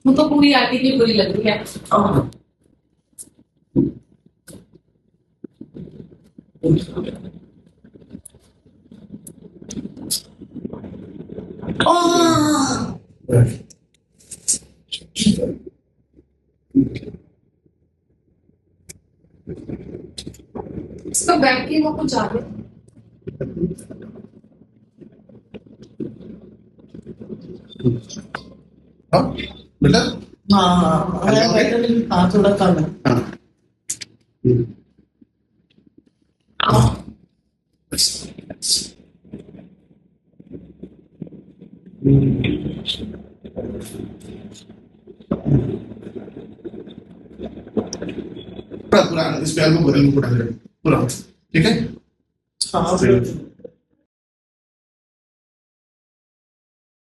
वो तो पूरी आती की बुरी लग रही है। इसका बैक की वो कुछ ज्यादा हाँ बेटा। हाँ हाँ थोड़ा कम है। पूरा पूरा इस पे एल्बो को डाल पूरा, ठीक है। हाँ